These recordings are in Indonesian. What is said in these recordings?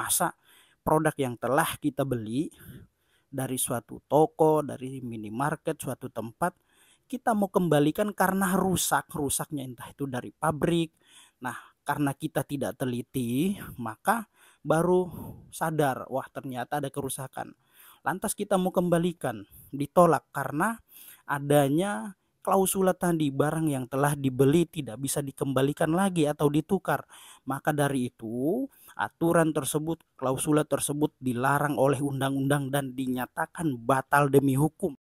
masa produk yang telah kita beli dari suatu toko, dari minimarket, suatu tempat, kita mau kembalikan karena rusaknya entah itu dari pabrik. Nah, karena kita tidak teliti, maka baru sadar, wah ternyata ada kerusakan. Lantas kita mau kembalikan, ditolak karena adanya klausula tadi, barang yang telah dibeli tidak bisa dikembalikan lagi atau ditukar. Maka dari itu, aturan tersebut, klausula tersebut dilarang oleh undang-undang dan dinyatakan batal demi hukum.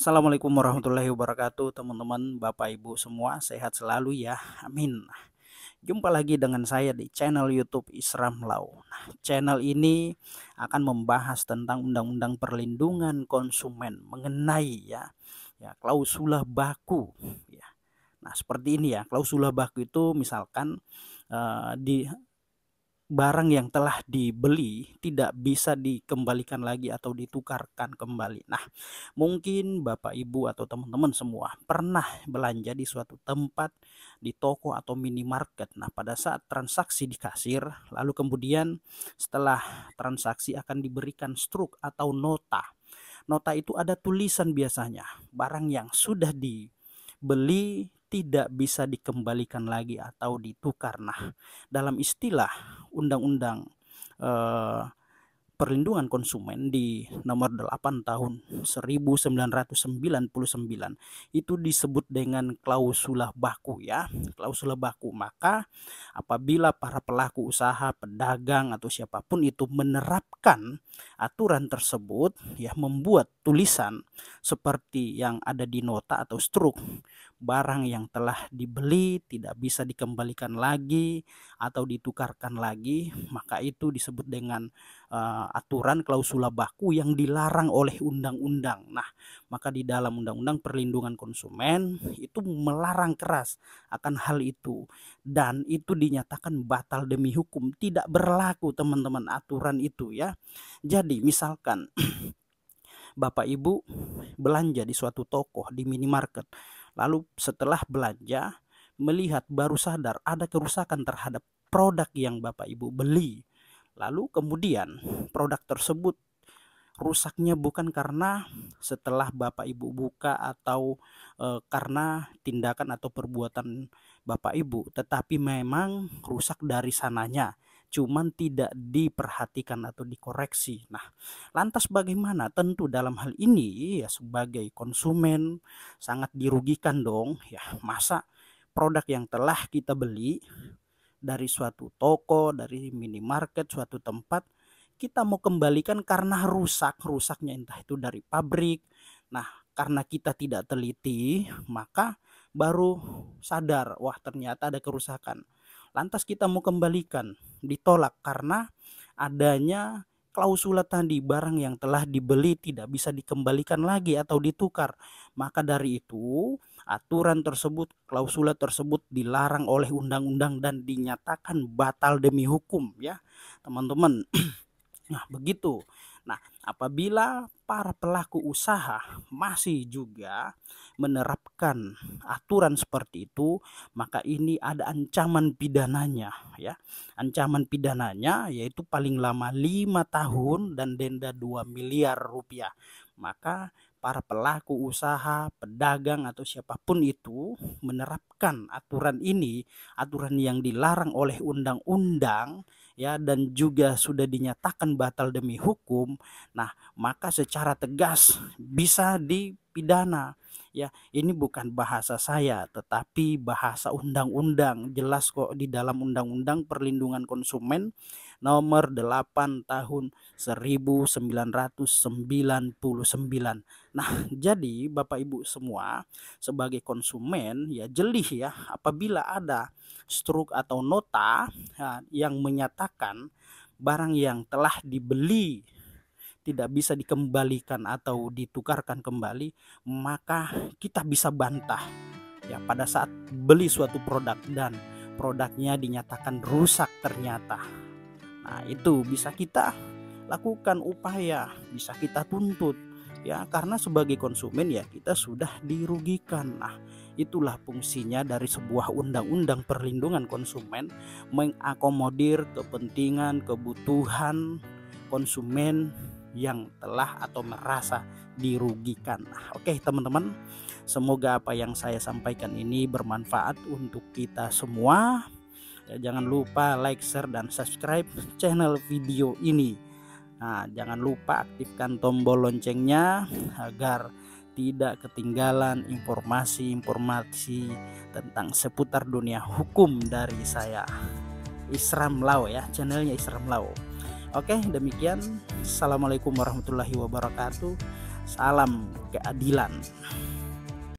Assalamualaikum warahmatullahi wabarakatuh, teman-teman, Bapak Ibu semua, sehat selalu ya, amin. Jumpa lagi dengan saya di channel YouTube Isram Law. Nah, channel ini akan membahas tentang undang-undang perlindungan konsumen mengenai ya klausula baku ya. Nah, seperti ini ya, klausula baku itu misalkan di barang yang telah dibeli tidak bisa dikembalikan lagi atau ditukarkan kembali. Nah, mungkin Bapak Ibu atau teman-teman semua pernah belanja di suatu tempat, di toko atau minimarket. Nah, pada saat transaksi di kasir, lalu kemudian setelah transaksi akan diberikan struk atau nota. Nota itu ada tulisan biasanya, barang yang sudah dibeli tidak bisa dikembalikan lagi atau ditukar. Nah, dalam istilah undang-undang perlindungan konsumen di nomor 8 tahun 1999 itu disebut dengan klausula baku ya, klausula baku. Maka apabila para pelaku usaha, pedagang atau siapapun itu menerapkan aturan tersebut ya, membuat tulisan seperti yang ada di nota atau struk, barang yang telah dibeli tidak bisa dikembalikan lagi atau ditukarkan lagi, maka itu disebut dengan aturan klausula baku yang dilarang oleh undang-undang. Nah, maka di dalam undang-undang perlindungan konsumen itu melarang keras akan hal itu, dan itu dinyatakan batal demi hukum, tidak berlaku teman-teman aturan itu ya. Jadi misalkan Bapak Ibu belanja di suatu toko, di minimarket, lalu setelah belanja melihat baru sadar ada kerusakan terhadap produk yang Bapak Ibu beli. Lalu kemudian produk tersebut rusaknya bukan karena setelah Bapak Ibu buka atau karena tindakan atau perbuatan Bapak Ibu, tetapi memang rusak dari sananya, cuman tidak diperhatikan atau dikoreksi. Nah, lantas bagaimana? Tentu dalam hal ini ya sebagai konsumen sangat dirugikan dong ya. Masa produk yang telah kita beli dari suatu toko, dari minimarket, suatu tempat, kita mau kembalikan karena rusaknya entah itu dari pabrik. Nah, karena kita tidak teliti, maka baru sadar, wah ternyata ada kerusakan. Lantas kita mau kembalikan, ditolak karena adanya klausula tadi, barang yang telah dibeli tidak bisa dikembalikan lagi atau ditukar. Maka dari itu, aturan tersebut, klausula tersebut dilarang oleh undang-undang dan dinyatakan batal demi hukum ya, teman-teman. Nah, begitu. Nah, apabila para pelaku usaha masih juga menerapkan aturan seperti itu, maka ini ada ancaman pidananya ya. Ancaman pidananya yaitu paling lama 5 tahun dan denda 2 miliar rupiah. Maka para pelaku usaha, pedagang atau siapapun itu menerapkan aturan ini, aturan yang dilarang oleh undang-undang ya, dan juga sudah dinyatakan batal demi hukum, nah maka secara tegas bisa dipidana ya. Ini bukan bahasa saya tetapi bahasa undang-undang, jelas kok di dalam undang-undang perlindungan konsumen nomor 8 tahun 1999. Nah, jadi Bapak Ibu semua sebagai konsumen ya jeli ya, apabila ada struk atau nota ya, yang menyatakan barang yang telah dibeli tidak bisa dikembalikan atau ditukarkan kembali, maka kita bisa bantah ya pada saat beli suatu produk dan produknya dinyatakan rusak ternyata. Nah, itu bisa kita lakukan upaya, bisa kita tuntut ya, karena sebagai konsumen ya kita sudah dirugikan. Nah, itulah fungsinya dari sebuah undang-undang perlindungan konsumen, mengakomodir kepentingan kebutuhan konsumen yang telah atau merasa dirugikan. Nah, oke teman-teman, semoga apa yang saya sampaikan ini bermanfaat untuk kita semua. Ya, jangan lupa like, share, dan subscribe channel video ini. Nah, jangan lupa aktifkan tombol loncengnya agar tidak ketinggalan informasi-informasi tentang seputar dunia hukum dari saya, Isram Lau ya, channelnya Isram Lau. Oke, demikian. Assalamualaikum warahmatullahi wabarakatuh. Salam keadilan.